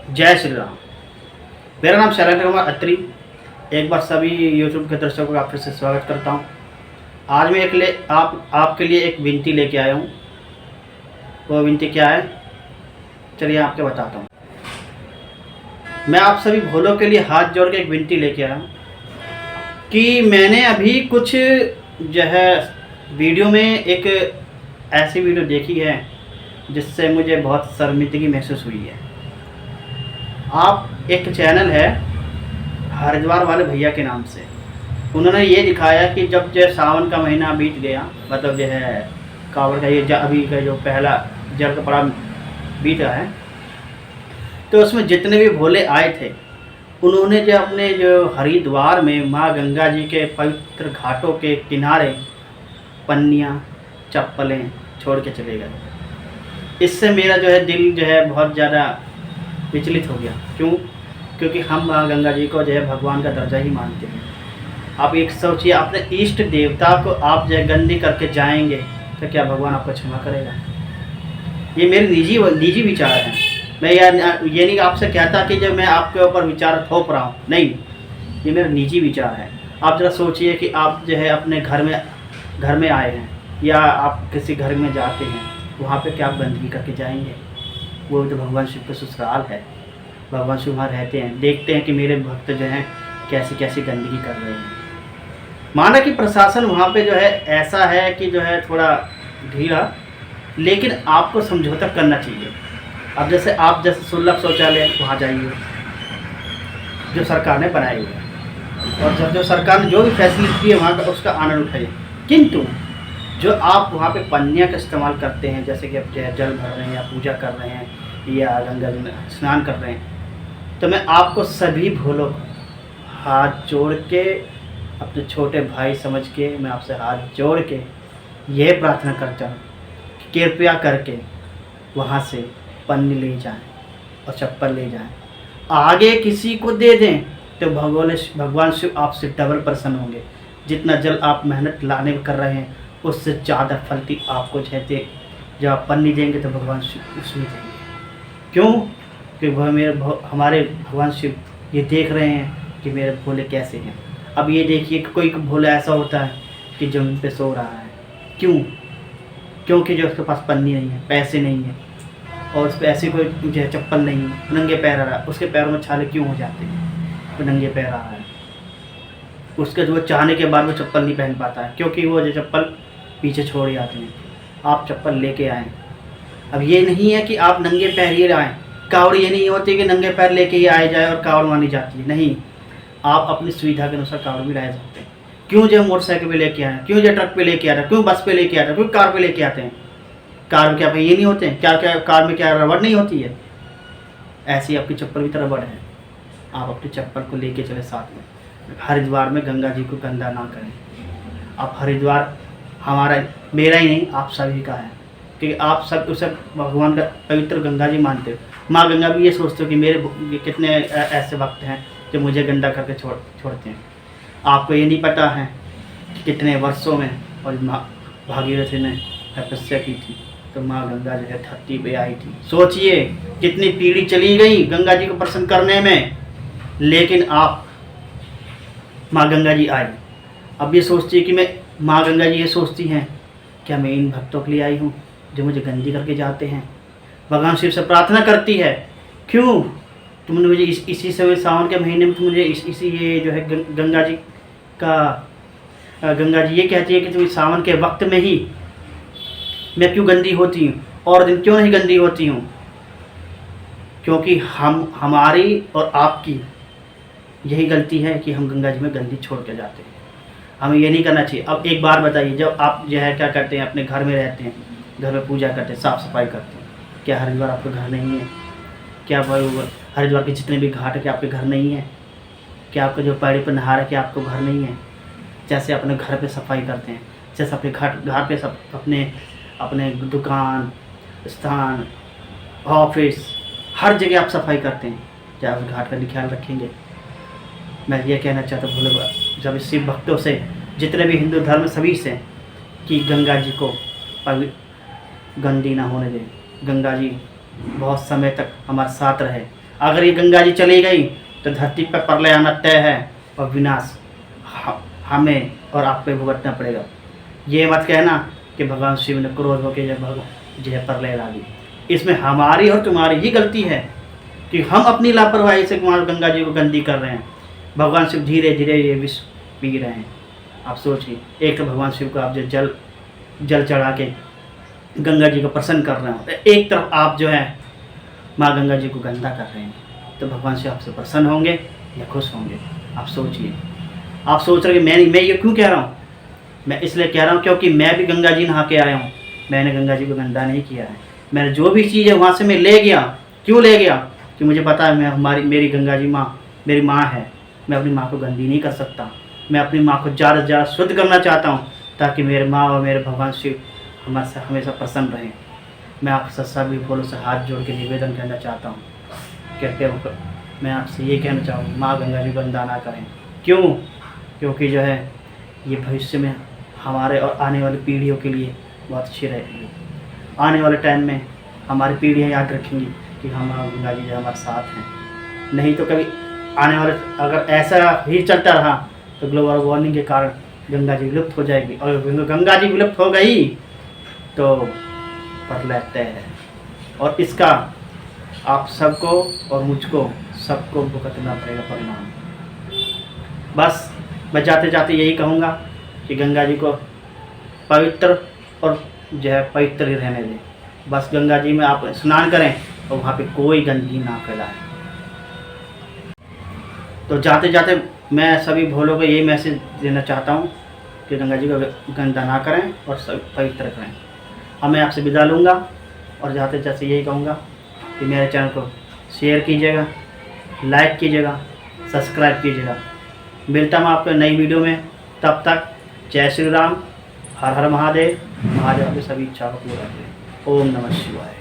जय श्री राम। मेरा नाम शैलेंद्र कुमार अत्री। एक बार सभी यूट्यूब के दर्शकों का फिर से स्वागत करता हूं। आज मैं आपके लिए एक विनती लेके आया हूं। वो विनती क्या है, चलिए आपके बताता हूं। मैं आप सभी भोलों के लिए हाथ जोड़ के एक विनती लेके आया हूं कि मैंने अभी कुछ जो है वीडियो में एक ऐसी वीडियो देखी है जिससे मुझे बहुत शर्मिंदगी महसूस हुई है। आप एक चैनल है हरिद्वार वाले भैया के नाम से, उन्होंने ये दिखाया कि जब जो सावन का महीना बीत गया, मतलब जो है कावड़ का ये अभी का जो पहला जल का पड़ा बीत रहा है, तो उसमें जितने भी भोले आए थे उन्होंने जो अपने जो हरिद्वार में माँ गंगा जी के पवित्र घाटों के किनारे पन्नियाँ चप्पलें छोड़ के चले गए। इससे मेरा जो है दिल जो है बहुत ज़्यादा विचलित हो गया। क्यों? क्योंकि हम माँ गंगा जी को जो है भगवान का दर्जा ही मानते हैं। आप एक सोचिए, अपने इष्ट देवता को आप जो है गंदी करके जाएंगे तो क्या भगवान आपको क्षमा करेगा? ये मेरे निजी विचार हैं। मैं ये नहीं आपसे कहता कि जब मैं आपके ऊपर विचार थोप रहा हूँ, नहीं, ये मेरा निजी विचार है। आप जरा सोचिए कि आप जो है अपने घर में आए हैं या आप किसी घर में जाते हैं, वहाँ पे क्या आप गंदगी करके जाएंगे? वो तो भगवान शिव का ससुराल है, भगवान शिव वहाँ रहते हैं, देखते हैं कि मेरे भक्त जो हैं कैसी कैसी गंदगी कर रहे हैं। माना कि प्रशासन वहाँ पे जो है ऐसा है कि जो है थोड़ा ढीला, लेकिन आपको समझौता करना चाहिए। अब जैसे सुलभ शौचालय वहाँ जाइए जो सरकार ने बनाई है, और जो सरकार ने जो भी फैसिलिटी है वहाँ का उसका आनंद उठाइए। किंतु जो आप वहाँ पे पन्नियाँ का इस्तेमाल करते हैं, जैसे कि आप जल भर रहे हैं या पूजा कर रहे हैं या गंगा जी में स्नान कर रहे हैं, तो मैं आपको सभी भोलों को हाथ जोड़ के, अपने छोटे भाई समझ के मैं आपसे हाथ जोड़ के यह प्रार्थना करता हूँ कि कृपया करके वहाँ से पन्नी ले जाएं और चप्पल ले जाएं। आगे किसी को दे दें तो भगवान शिव आपसे डबल प्रसन्न होंगे। जितना जल आप मेहनत लाने में कर रहे हैं उससे ज़्यादा फलती आपको चाहते। जब आप पन्नी देंगे तो भगवान शिव उसमें देंगे। क्यों? क्योंकि हमारे भगवान शिव ये देख रहे हैं कि मेरे भोले कैसे हैं। अब ये देखिए कि कोई भोला ऐसा होता है कि जमीन पे सो रहा है। क्यों? क्योंकि जो उसके पास पन्नी नहीं है, पैसे नहीं है, और उस पर ऐसी कोई जो है चप्पल नहीं है, नंगे पैर आ रहा है। उसके पैरों में छाले क्यों हो जाते हैं? वो नंगे पैर आ रहा है, उसके जो चाहने के बाद वो चप्पल नहीं पहन पाता है, क्योंकि वो जो चप्पल पीछे छोड़ जाते हैं। आप चप्पल लेके आएँ। अब ये नहीं है कि आप नंगे पैर ही आएँ। कावड़ ये नहीं होती कि नंगे पैर लेके ही आए जाए और कावड़ मानी जाती है, नहीं। आप अपनी सुविधा के अनुसार कावड़ भी ला सकते हैं। क्यों जो मोटरसाइकिल पे लेके आए, क्यों जो ट्रक पे लेके आ रहे हैं, क्यों बस पे लेके आ रहे हैं, क्यों कार पे लेके आते हैं? कार में क्या ये नहीं होते हैं? क्या कार में क्या रबड़ नहीं होती है? ऐसी आपकी चप्पल भी तो रबड़ है। आप अपनी चप्पल को लेके चले साथ में। हरिद्वार में गंगा जी को गंदा ना करें। आप हरिद्वार मेरा ही नहीं, आप सभी का है, कि आप सब उसे भगवान का पवित्र गंगा जी मानते हो। माँ गंगा भी ये सोचते हो कि मेरे कितने ऐसे भक्त हैं जो मुझे गंदा करके छोड़ते हैं। आपको ये नहीं पता है कि कितने वर्षों में और माँ भागीरथी ने तपस्या की थी तो माँ गंगा जो है धरती पे आई थी। सोचिए कितनी पीढ़ी चली गई गंगा जी को प्रसन्न करने में, लेकिन आप माँ गंगा जी आई। अब ये सोचती है कि मैं माँ गंगा जी ये सोचती हैं क्या मैं इन भक्तों के लिए आई हूँ जो मुझे गंदी करके जाते हैं? भगवान शिव से प्रार्थना करती है, क्यों तुमने मुझे इसी समय सावन के महीने में तुम मुझे इसी ये जो है गंगा जी ये कहती है कि तुम सावन के वक्त में ही मैं क्यों गंदी होती हूँ और दिन क्यों नहीं गंदी होती हूँ? क्योंकि हमारी और आपकी यही गलती है कि हम गंगा जी में गंदी छोड़ के जाते हैं। हमें ये नहीं करना चाहिए। अब एक बार बताइए, जब आप जो है क्या करते हैं, अपने घर में रहते हैं, घर में पूजा करते हैं, साफ़ सफाई करते हैं, क्या हरिद्वार आपका घर नहीं है? क्या हरिद्वार के जितने भी घाट है क्या आपके घर नहीं है? क्या आपका जो पैड़ी पर नहा रहा है क्या आपको घर नहीं है? जैसे अपने घर पे सफाई करते हैं, जैसे अपने घाट पे सब अपने दुकान, स्थान, ऑफिस, हर जगह आप सफाई करते हैं, क्या आप घाट का ख्याल रखेंगे? मैं ये कहना चाहता हूँ भोले जब शिव भक्तों से, जितने भी हिंदू धर्म सभी से, कि गंगा जी को गंदी ना होने दें। गंगा जी बहुत समय तक हमारे साथ रहे, अगर ये गंगा जी चली गई तो धरती पर प्रलय आना तय है और विनाश हमें और आप पे भुगतना पड़ेगा। ये मत कहना कि भगवान शिव ने क्रोध होकर जो है प्रलय ला दी। इसमें हमारी और तुम्हारी ही गलती है कि हम अपनी लापरवाही से गंगा जी को गंदी कर रहे हैं। भगवान शिव धीरे धीरे ये विष पी रहे हैं। आप सोचिए, एक तो भगवान शिव को आप जो जल चढ़ा के गंगा जी को प्रसन्न कर रहे हो, एक तरफ आप जो है माँ गंगा जी को गंदा कर रहे हैं, तो भगवान शिव आपसे प्रसन्न होंगे या खुश होंगे? आप सोचिए। आप सोच रहे हैं मैं ये क्यों कह रहा हूँ? मैं इसलिए कह रहा हूँ क्योंकि मैं भी गंगा जी नहा के आया हूँ। मैंने गंगा जी को गंदा नहीं किया है। मैंने जो भी चीज़ है वहाँ से मैं ले गया। क्यों ले गया? कि मुझे पता है मेरी गंगा जी माँ मेरी माँ है। मैं अपनी माँ को गंदी नहीं कर सकता। मैं अपनी माँ को ज़्यादा से ज़्यादा शुद्ध करना चाहता हूँ ताकि मेरे माँ और मेरे भगवान शिव हमारे हमेशा प्रसन्न रहें। मैं आपसे सभी बोलों से हाथ जोड़ के निवेदन करना चाहता हूँ, कृपया मैं आपसे ये कहना चाहूँगा, माँ गंगा जी गंदा ना करें। क्यों? क्योंकि जो है ये भविष्य में हमारे और आने वाली पीढ़ियों के लिए बहुत अच्छी रहेगी। आने वाले टाइम में हमारी पीढ़ियाँ याद रखेंगी कि हमारा गंगा जी हमारे साथ हैं। नहीं तो कभी आने वाले अगर ऐसा ही चलता रहा तो ग्लोबल वार्मिंग के कारण गंगा जी विलुप्त हो जाएगी, और गंगा जी विलुप्त हो गई तो प्रलय तय है। और इसका आप सबको और मुझको सबको भुगतना पड़ेगा परिणाम। बस मैं जाते जाते यही कहूँगा कि गंगा जी को पवित्र और जो है पवित्र ही रहने दें। बस गंगा जी में आप स्नान करें और वहाँ पे कोई गंदगी ना फैलाएं। तो जाते जाते मैं सभी भोलों को यही मैसेज देना चाहता हूँ कि गंगा जी को गंदा ना करें और सब पवित्र करें। अब मैं आपसे विदा लूँगा और जाते जाते यही कहूँगा कि मेरे चैनल को शेयर कीजिएगा, लाइक कीजिएगा, सब्सक्राइब कीजिएगा। मिलता हूँ आपको नई वीडियो में। तब तक जय श्री राम, हर हर महादेव। महादेव आपकी सभी इच्छा को पूरा करें। ओम नमः शिवाय।